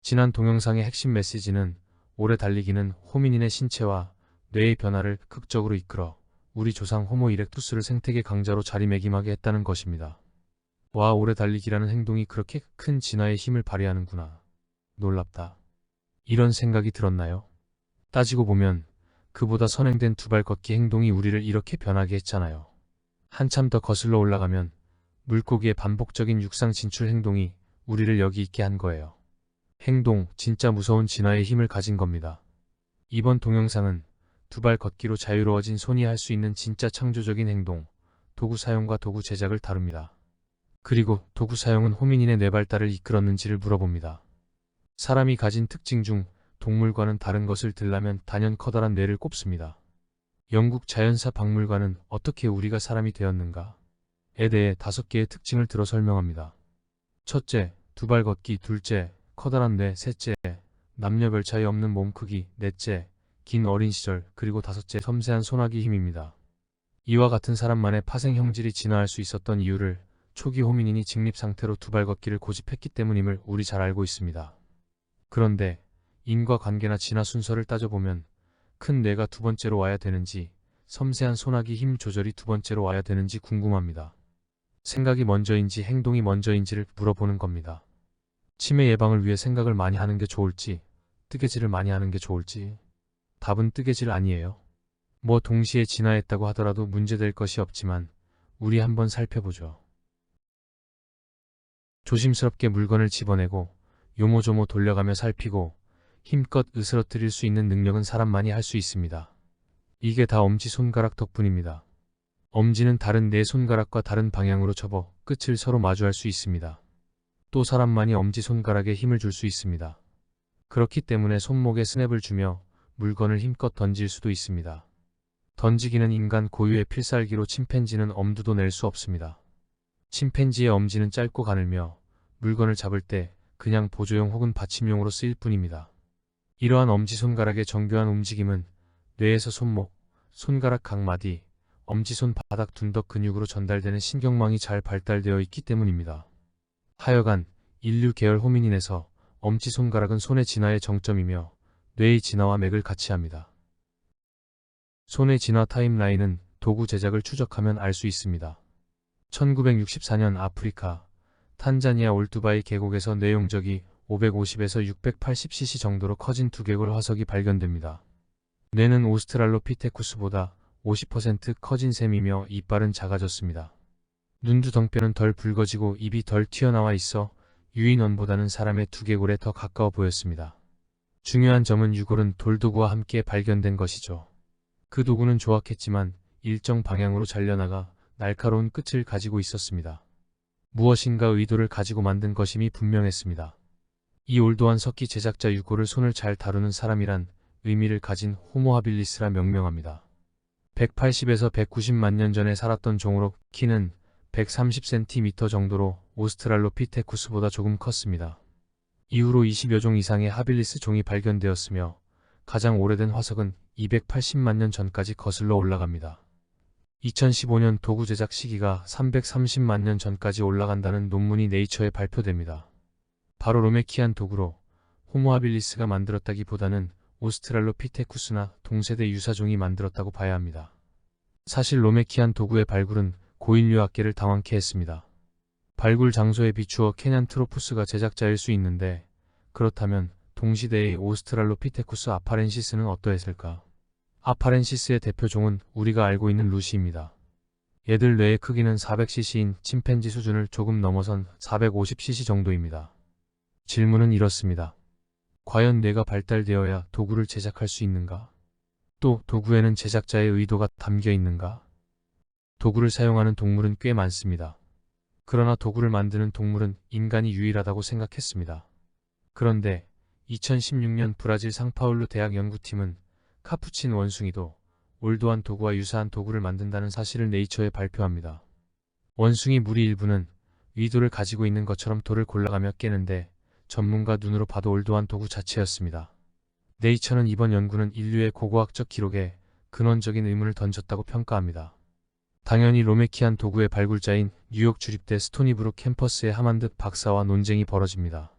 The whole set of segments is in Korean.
지난 동영상의 핵심 메시지는 오래 달리기는 호미닌의 신체와 뇌의 변화를 극적으로 이끌어 우리 조상 호모 이렉투스를 생태계 강자로 자리매김하게 했다는 것입니다. 와, 오래 달리기라는 행동이 그렇게 큰 진화의 힘을 발휘하는구나. 놀랍다. 이런 생각이 들었나요? 따지고 보면 그보다 선행된 두발 걷기 행동이 우리를 이렇게 변하게 했잖아요. 한참 더 거슬러 올라가면 물고기의 반복적인 육상 진출 행동이 우리를 여기 있게 한 거예요. 행동, 진짜 무서운 진화의 힘을 가진 겁니다. 이번 동영상은 두발 걷기로 자유로워진 손이 할 수 있는 진짜 창조적인 행동, 도구 사용과 도구 제작을 다룹니다. 그리고 도구 사용은 호미닌의 뇌 발달을 이끌었는지를 물어봅니다. 사람이 가진 특징 중 동물과는 다른 것을 들라면 단연 커다란 뇌를 꼽습니다. 영국 자연사 박물관은 어떻게 우리가 사람이 되었는가에 대해 5개의 특징을 들어 설명합니다. 첫째, 두발 걷기. 둘째, 커다란 뇌. 셋째, 남녀별 차이 없는 몸 크기. 넷째, 긴 어린 시절. 그리고 다섯째, 섬세한 손아귀 힘입니다. 이와 같은 사람만의 파생 형질이 진화할 수 있었던 이유를 초기 호미닌이 직립 상태로 두발 걷기를 고집했기 때문임을 우리 잘 알고 있습니다. 그런데 인과관계나 진화 순서를 따져보면 큰 뇌가 두 번째로 와야 되는지, 섬세한 손아귀 힘 조절이 두 번째로 와야 되는지 궁금합니다. 생각이 먼저인지 행동이 먼저인지를 물어보는 겁니다. 치매 예방을 위해 생각을 많이 하는 게 좋을지, 뜨개질을 많이 하는 게 좋을지. 답은 뜨개질 아니에요. 뭐 동시에 진화했다고 하더라도 문제될 것이 없지만 우리 한번 살펴보죠. 조심스럽게 물건을 집어내고 요모조모 돌려가며 살피고 힘껏 으스러뜨릴 수 있는 능력은 사람만이 할 수 있습니다. 이게 다 엄지손가락 덕분입니다. 엄지는 다른 네 손가락과 다른 방향으로 접어 끝을 서로 마주할 수 있습니다. 또 사람만이 엄지손가락에 힘을 줄 수 있습니다. 그렇기 때문에 손목에 스냅을 주며 물건을 힘껏 던질 수도 있습니다. 던지기는 인간 고유의 필살기로 침팬지는 엄두도 낼 수 없습니다. 침팬지의 엄지는 짧고 가늘며 물건을 잡을 때 그냥 보조용 혹은 받침용으로 쓰일 뿐입니다. 이러한 엄지손가락의 정교한 움직임은 뇌에서 손목, 손가락 각 마디, 엄지손 바닥 둔덕 근육으로 전달되는 신경망이 잘 발달되어 있기 때문입니다. 하여간 인류 계열 호미닌에서 엄지손가락은 손의 진화의 정점이며 뇌의 진화와 맥을 같이 합니다. 손의 진화 타임라인은 도구 제작을 추적하면 알 수 있습니다. 1964년 아프리카, 탄자니아 올두바이 계곡에서 뇌용적이 550에서 680cc 정도로 커진 두개골 화석이 발견됩니다. 뇌는 오스트랄로피테쿠스보다 50% 커진 셈이며 이빨은 작아졌습니다. 눈두덩뼈는 덜 붉어지고 입이 덜 튀어나와 있어 유인원보다는 사람의 두개골에 더 가까워 보였습니다. 중요한 점은 유골은 돌도구와 함께 발견된 것이죠. 그 도구는 조악했지만 일정 방향으로 잘려나가 날카로운 끝을 가지고 있었습니다. 무엇인가 의도를 가지고 만든 것임이 분명했습니다. 이 올드한 석기 제작자 유골을 손을 잘 다루는 사람이란 의미를 가진 호모 하빌리스라 명명합니다. 180에서 190만 년 전에 살았던 종으로 키는 130cm 정도로 오스트랄로피테쿠스보다 조금 컸습니다. 이후로 20여 종 이상의 하빌리스 종이 발견되었으며 가장 오래된 화석은 280만 년 전까지 거슬러 올라갑니다. 2015년 도구 제작 시기가 330만 년 전까지 올라간다는 논문이 네이처에 발표됩니다. 바로 로메키안 도구로 호모 하빌리스가 만들었다기보다는 오스트랄로피테쿠스나 동세대 유사종이 만들었다고 봐야 합니다. 사실 로메키안 도구의 발굴은 고인류학계를 당황케 했습니다. 발굴 장소에 비추어 케냔트로푸스가 제작자일 수 있는데 그렇다면 동시대의 오스트랄로피테쿠스 아파렌시스는 어떠했을까? 아파렌시스의 대표종은 우리가 알고 있는 루시입니다. 얘들 뇌의 크기는 400cc인 침팬지 수준을 조금 넘어선 450cc 정도입니다. 질문은 이렇습니다. 과연 뇌가 발달되어야 도구를 제작할 수 있는가? 또 도구에는 제작자의 의도가 담겨 있는가? 도구를 사용하는 동물은 꽤 많습니다. 그러나 도구를 만드는 동물은 인간이 유일하다고 생각했습니다. 그런데 2016년 브라질 상파울루 대학 연구팀은 카푸친 원숭이도 올드한 도구와 유사한 도구를 만든다는 사실을 네이처에 발표합니다. 원숭이 무리 일부는 의도를 가지고 있는 것처럼 돌을 골라가며 깨는데 전문가 눈으로 봐도 올드한 도구 자체였습니다. 네이처는 이번 연구는 인류의 고고학적 기록에 근원적인 의문을 던졌다고 평가합니다. 당연히 로메키안 도구의 발굴자인 뉴욕 주립대 스토니브룩 캠퍼스의 하만드 박사와 논쟁이 벌어집니다.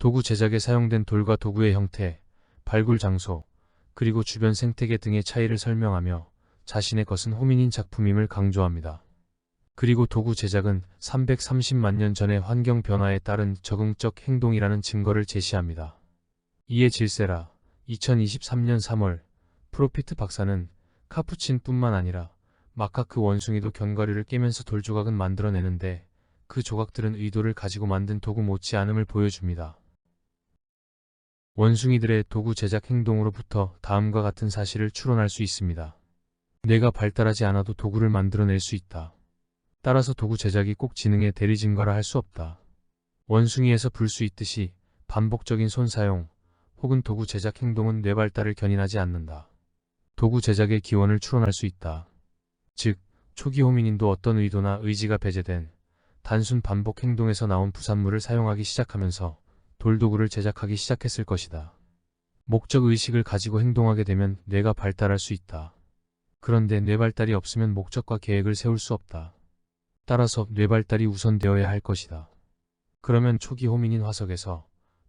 도구 제작에 사용된 돌과 도구의 형태, 발굴 장소, 그리고 주변 생태계 등의 차이를 설명하며 자신의 것은 호미닌 작품임을 강조합니다. 그리고 도구 제작은 330만 년 전의 환경 변화에 따른 적응적 행동이라는 증거를 제시합니다. 이에 질세라 2023년 3월 프로피트 박사는 카푸친뿐만 아니라 마카크 원숭이도 견과류를 깨면서 돌조각은 만들어내는데 그 조각들은 의도를 가지고 만든 도구 못지않음을 보여줍니다. 원숭이들의 도구 제작 행동으로부터 다음과 같은 사실을 추론할 수 있습니다. 뇌가 발달하지 않아도 도구를 만들어낼 수 있다. 따라서 도구 제작이 꼭 지능의 대리 증거라 할 수 없다. 원숭이에서 볼 수 있듯이 반복적인 손 사용 혹은 도구 제작 행동은 뇌 발달을 견인하지 않는다. 도구 제작의 기원을 추론할 수 있다. 즉, 초기 호미닌도 어떤 의도나 의지가 배제된 단순 반복 행동에서 나온 부산물을 사용하기 시작하면서 돌도구를 제작하기 시작했을 것이다. 목적 의식을 가지고 행동하게 되면 뇌가 발달할 수 있다. 그런데 뇌 발달이 없으면 목적과 계획을 세울 수 없다. 따라서 뇌 발달이 우선되어야 할 것이다. 그러면 초기 호미닌 화석에서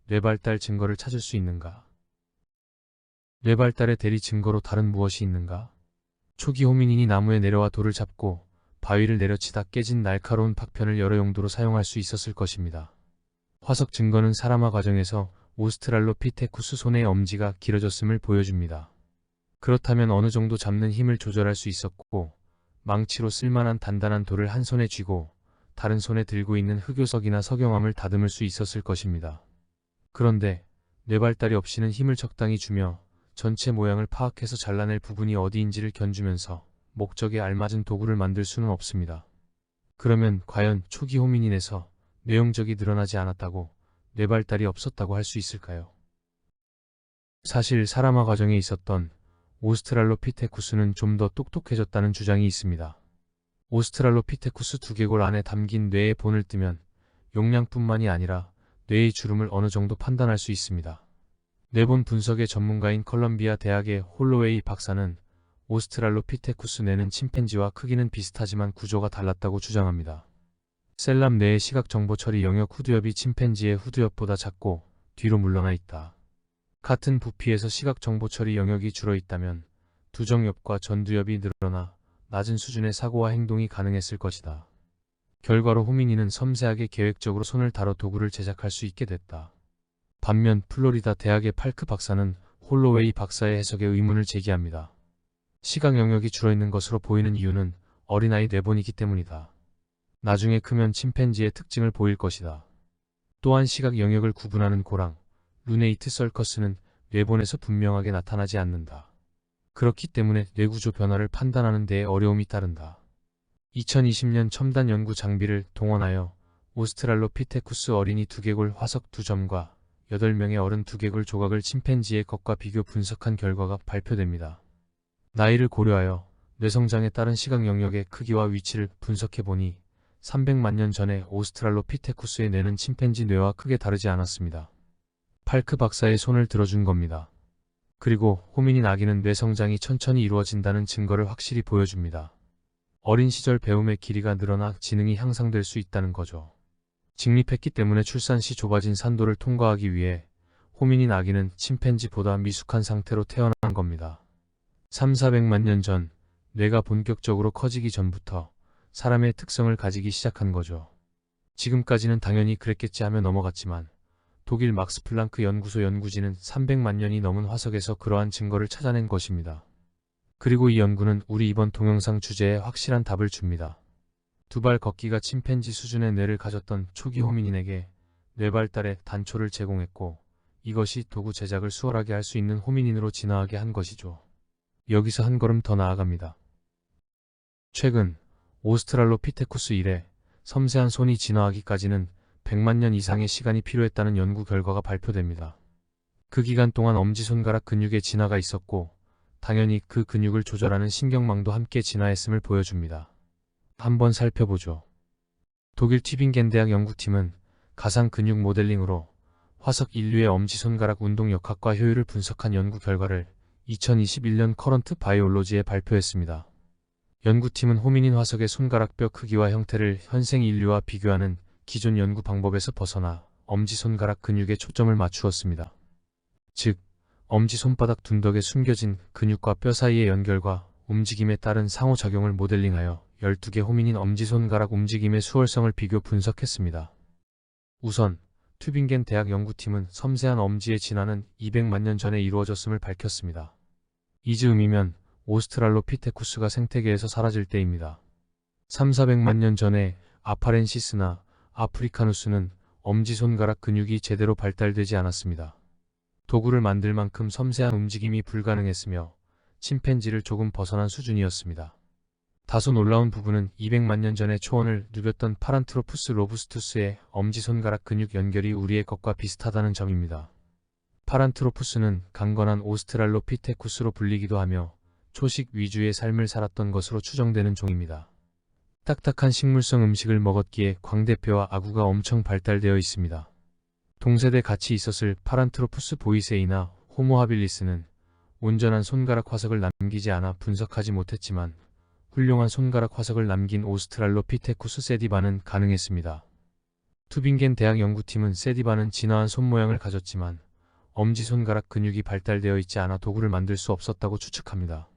뇌 발달 증거를 찾을 수 있는가? 뇌 발달의 대리 증거로 다른 무엇이 있는가? 초기 호미닌이 나무에 내려와 돌을 잡고 바위를 내려치다 깨진 날카로운 박편을 여러 용도로 사용할 수 있었을 것입니다. 화석 증거는 사람화 과정에서 오스트랄로피테쿠스 손의 엄지가 길어졌음을 보여줍니다. 그렇다면 어느 정도 잡는 힘을 조절할 수 있었고 망치로 쓸만한 단단한 돌을 한 손에 쥐고 다른 손에 들고 있는 흑요석이나 석영암을 다듬을 수 있었을 것입니다. 그런데 뇌 발달이 없이는 힘을 적당히 주며 전체 모양을 파악해서 잘라낼 부분이 어디인지를 견주면서 목적에 알맞은 도구를 만들 수는 없습니다. 그러면 과연 초기 호미닌에서 뇌영적이 늘어나지 않았다고 뇌 발달이 없었다고 할 수 있을까요? 사실 사람화 과정에 있었던 오스트랄로피테쿠스는 좀 더 똑똑해졌다는 주장이 있습니다. 오스트랄로피테쿠스 두개골 안에 담긴 뇌의 본을 뜨면 용량뿐만이 아니라 뇌의 주름을 어느 정도 판단할 수 있습니다. 뇌본 분석의 전문가인 컬럼비아 대학의 홀로웨이 박사는 오스트랄로피테쿠스 뇌는 침팬지와 크기는 비슷하지만 구조가 달랐다고 주장합니다. 셀람 뇌의 시각 정보 처리 영역 후두엽이 침팬지의 후두엽보다 작고 뒤로 물러나 있다. 같은 부피에서 시각 정보 처리 영역이 줄어 있다면 두정엽과 전두엽이 늘어나 낮은 수준의 사고와 행동이 가능했을 것이다. 결과로 호미닌은 섬세하게 계획적으로 손을 다뤄 도구를 제작할 수 있게 됐다. 반면 플로리다 대학의 팔크 박사는 홀로웨이 박사의 해석에 의문을 제기합니다. 시각 영역이 줄어있는 것으로 보이는 이유는 어린아이 뇌본이기 때문이다. 나중에 크면 침팬지의 특징을 보일 것이다. 또한 시각 영역을 구분하는 고랑, 루네이트 서커스는 뇌본에서 분명하게 나타나지 않는다. 그렇기 때문에 뇌구조 변화를 판단하는 데에 어려움이 따른다. 2020년 첨단 연구 장비를 동원하여 오스트랄로피테쿠스 어린이 두개골 화석 2점과 8명의 어른 두개골 조각을 침팬지의 것과 비교 분석한 결과가 발표됩니다. 나이를 고려하여 뇌성장에 따른 시각 영역의 크기와 위치를 분석해보니 300만 년 전에 오스트랄로피테쿠스의 뇌는 침팬지 뇌와 크게 다르지 않았습니다. 팔크 박사의 손을 들어준 겁니다. 그리고 호미닌 아기는 뇌성장이 천천히 이루어진다는 증거를 확실히 보여줍니다. 어린 시절 배움의 길이가 늘어나 지능이 향상될 수 있다는 거죠. 직립했기 때문에 출산 시 좁아진 산도를 통과하기 위해 호미닌 아기는 침팬지보다 미숙한 상태로 태어난 겁니다. 3,400만 년 전 뇌가 본격적으로 커지기 전부터 사람의 특성을 가지기 시작한 거죠. 지금까지는 당연히 그랬겠지 하며 넘어갔지만 독일 막스 플랑크 연구소 연구진은 300만 년이 넘은 화석에서 그러한 증거를 찾아낸 것입니다. 그리고 이 연구는 우리 이번 동영상 주제에 확실한 답을 줍니다. 두 발 걷기가 침팬지 수준의 뇌를 가졌던 초기 호미닌에게 뇌 발달의 단초를 제공했고 이것이 도구 제작을 수월하게 할 수 있는 호미닌으로 진화하게 한 것이죠. 여기서 한 걸음 더 나아갑니다. 최근 오스트랄로피테쿠스 이래 섬세한 손이 진화하기까지는 100만 년 이상의 시간이 필요했다는 연구 결과가 발표됩니다. 그 기간 동안 엄지손가락 근육의 진화가 있었고 당연히 그 근육을 조절하는 신경망도 함께 진화했음을 보여줍니다. 한번 살펴보죠. 독일 튜빙겐 대학 연구팀은 가상 근육 모델링으로 화석 인류의 엄지손가락 운동 역학과 효율을 분석한 연구 결과를 2021년 커런트 바이올로지에 발표했습니다. 연구팀은 호미닌 화석의 손가락뼈 크기와 형태를 현생 인류와 비교하는 기존 연구 방법에서 벗어나 엄지손가락 근육에 초점을 맞추었습니다. 즉, 엄지손바닥 둔덕에 숨겨진 근육과 뼈 사이의 연결과 움직임에 따른 상호작용을 모델링하여 12개 호미닌 엄지손가락 움직임의 수월성을 비교 분석했습니다. 우선 튜빙겐 대학 연구팀은 섬세한 엄지의 진화는 200만 년 전에 이루어졌음을 밝혔습니다. 이즈음이면 오스트랄로피테쿠스가 생태계에서 사라질 때입니다. 3,400만 년 전에 아파렌시스나 아프리카누스는 엄지손가락 근육이 제대로 발달되지 않았습니다. 도구를 만들 만큼 섬세한 움직임이 불가능했으며 침팬지를 조금 벗어난 수준이었습니다. 다소 놀라운 부분은 200만 년 전에 초원을 누볐던 파란트로푸스 로부스투스의 엄지손가락 근육 연결이 우리의 것과 비슷하다는 점입니다. 파란트로푸스는 강건한 오스트랄로피테쿠스로 불리기도 하며 초식 위주의 삶을 살았던 것으로 추정되는 종입니다. 딱딱한 식물성 음식을 먹었기에 광대뼈와 아구가 엄청 발달되어 있습니다. 동세대 같이 있었을 파란트로푸스 보이세이나 호모 하빌리스는 온전한 손가락 화석을 남기지 않아 분석하지 못했지만 훌륭한 손가락 화석을 남긴 오스트랄로피테쿠스 세디바는 가능했습니다. 튜빙겐 대학 연구팀은 세디바는 진화한 손모양을 가졌지만 엄지손가락 근육이 발달되어 있지 않아 도구를 만들 수 없었다고 추측합니다.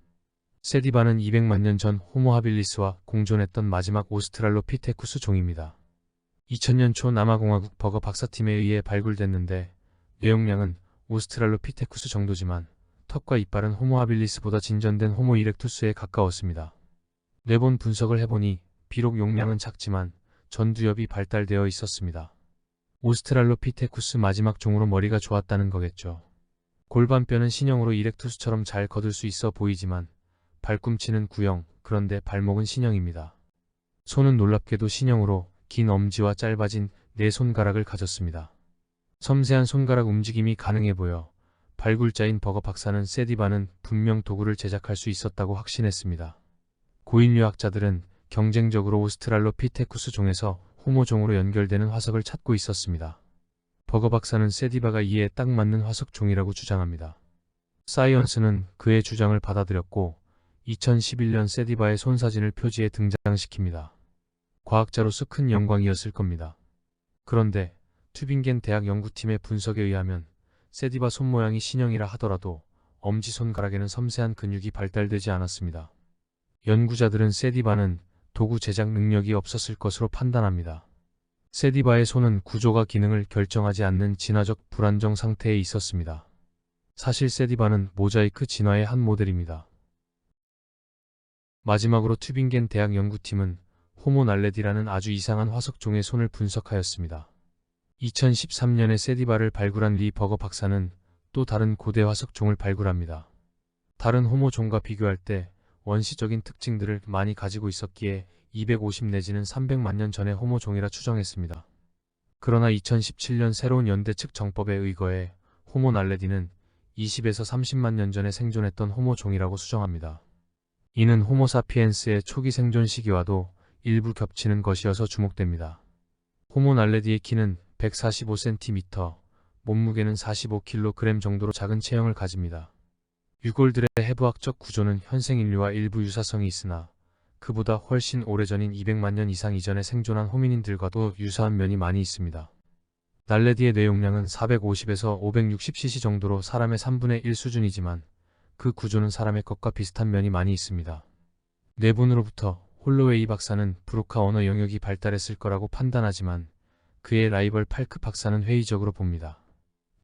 세디바는 200만 년 전 호모 하빌리스와 공존했던 마지막 오스트랄로피테쿠스 종입니다. 2000년 초 남아공화국 버거 박사팀에 의해 발굴됐는데 뇌용량은 오스트랄로피테쿠스 정도지만 턱과 이빨은 호모 하빌리스보다 진전된 호모 이렉투스에 가까웠습니다. 뇌본 분석을 해보니 비록 용량은 작지만 전두엽이 발달되어 있었습니다. 오스트랄로피테쿠스 마지막 종으로 머리가 좋았다는 거겠죠. 골반뼈는 신형으로 이렉투스처럼 잘 거둘 수 있어 보이지만 발꿈치는 구형, 그런데 발목은 신형입니다. 손은 놀랍게도 신형으로 긴 엄지와 짧아진 네 손가락을 가졌습니다. 섬세한 손가락 움직임이 가능해 보여 발굴자인 버거 박사는 세디바는 분명 도구를 제작할 수 있었다고 확신했습니다. 고인류학자들은 경쟁적으로 오스트랄로피테쿠스 종에서 호모종으로 연결되는 화석을 찾고 있었습니다. 버거 박사는 세디바가 이에 딱 맞는 화석종이라고 주장합니다. 사이언스는 그의 주장을 받아들였고 2011년 세디바의 손사진을 표지에 등장시킵니다. 과학자로서 큰 영광이었을 겁니다. 그런데 튜빙겐 대학 연구팀의 분석에 의하면 세디바 손모양이 신형이라 하더라도 엄지손가락에는 섬세한 근육이 발달되지 않았습니다. 연구자들은 세디바는 도구 제작 능력이 없었을 것으로 판단합니다. 세디바의 손은 구조가 기능을 결정하지 않는 진화적 불안정 상태에 있었습니다. 사실 세디바는 모자이크 진화의 한 모델입니다. 마지막으로 튜빙겐 대학 연구팀은 호모 날레디라는 아주 이상한 화석종의 손을 분석하였습니다. 2013년에 세디바를 발굴한 리 버거 박사는 또 다른 고대 화석종을 발굴합니다. 다른 호모종과 비교할 때 원시적인 특징들을 많이 가지고 있었기에 250 내지는 300만 년 전의 호모종이라 추정했습니다. 그러나 2017년 새로운 연대 측 정법에 의거해 호모 날레디는 20에서 30만 년 전에 생존했던 호모종이라고 수정합니다. 이는 호모사피엔스의 초기 생존 시기와도 일부 겹치는 것이어서 주목됩니다. 호모 날레디의 키는 145cm, 몸무게는 45kg 정도로 작은 체형을 가집니다. 유골들의 해부학적 구조는 현생 인류와 일부 유사성이 있으나 그보다 훨씬 오래전인 200만 년 이상 이전에 생존한 호미닌들과도 유사한 면이 많이 있습니다. 날레디의 뇌용량은 450에서 560cc 정도로 사람의 3분의 1 수준이지만 그 구조는 사람의 것과 비슷한 면이 많이 있습니다. 뇌본으로부터 홀로웨이 박사는 브로카 언어 영역이 발달했을 거라고 판단하지만 그의 라이벌 팔크 박사는 회의적으로 봅니다.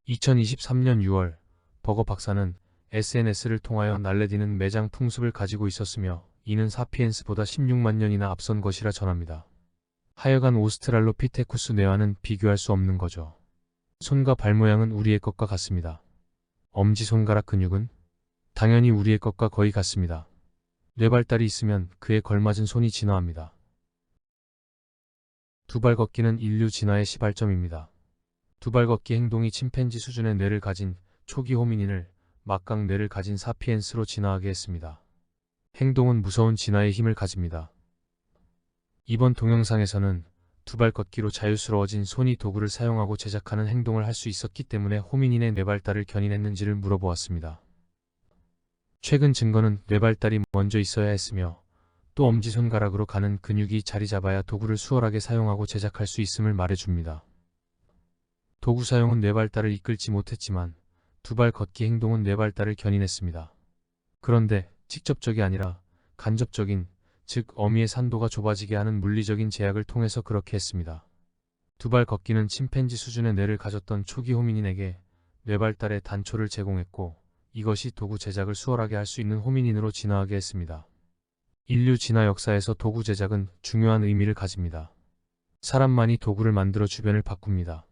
2023년 6월 버거 박사는 SNS를 통하여 날레디는 매장 풍습을 가지고 있었으며 이는 사피엔스보다 16만 년이나 앞선 것이라 전합니다. 하여간 오스트랄로피테쿠스 뇌와는 비교할 수 없는 거죠. 손과 발 모양은 우리의 것과 같습니다. 엄지손가락 근육은? 당연히 우리의 것과 거의 같습니다. 뇌발달이 있으면 그에 걸맞은 손이 진화합니다. 두발 걷기는 인류 진화의 시발점입니다. 두발 걷기 행동이 침팬지 수준의 뇌를 가진 초기 호미닌을 막강 뇌를 가진 사피엔스로 진화하게 했습니다. 행동은 무서운 진화의 힘을 가집니다. 이번 동영상에서는 두발 걷기로 자유스러워진 손이 도구를 사용하고 제작하는 행동을 할 수 있었기 때문에 호미닌의 뇌발달을 견인했는지를 물어보았습니다. 최근 증거는 뇌발달이 먼저 있어야 했으며 또 엄지손가락으로 가는 근육이 자리 잡아야 도구를 수월하게 사용하고 제작할 수 있음을 말해줍니다. 도구 사용은 뇌발달을 이끌지 못했지만 두 발 걷기 행동은 뇌발달을 견인했습니다. 그런데 직접적이 아니라 간접적인, 즉 어미의 산도가 좁아지게 하는 물리적인 제약을 통해서 그렇게 했습니다. 두 발 걷기는 침팬지 수준의 뇌를 가졌던 초기 호미닌에게 뇌발달의 단초를 제공했고, 이것이 도구 제작을 수월하게 할 수 있는 호미닌으로 진화하게 했습니다. 인류 진화 역사에서 도구 제작은 중요한 의미를 가집니다. 사람만이 도구를 만들어 주변을 바꿉니다.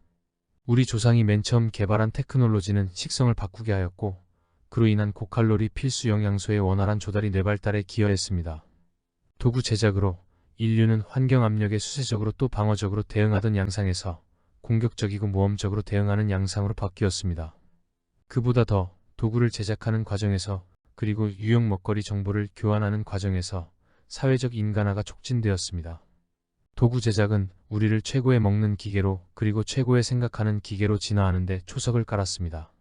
우리 조상이 맨 처음 개발한 테크놀로지는 식성을 바꾸게 하였고, 그로 인한 고칼로리 필수 영양소의 원활한 조달이 뇌발달에 기여했습니다. 도구 제작으로 인류는 환경 압력에 수세적으로 또 방어적으로 대응하던 양상에서 공격적이고 모험적으로 대응하는 양상으로 바뀌었습니다. 그보다 더 도구를 제작하는 과정에서, 그리고 유용 먹거리 정보를 교환하는 과정에서 사회적 인간화가 촉진되었습니다. 도구 제작은 우리를 최고의 먹는 기계로, 그리고 최고의 생각하는 기계로 진화하는 데 초석을 깔았습니다.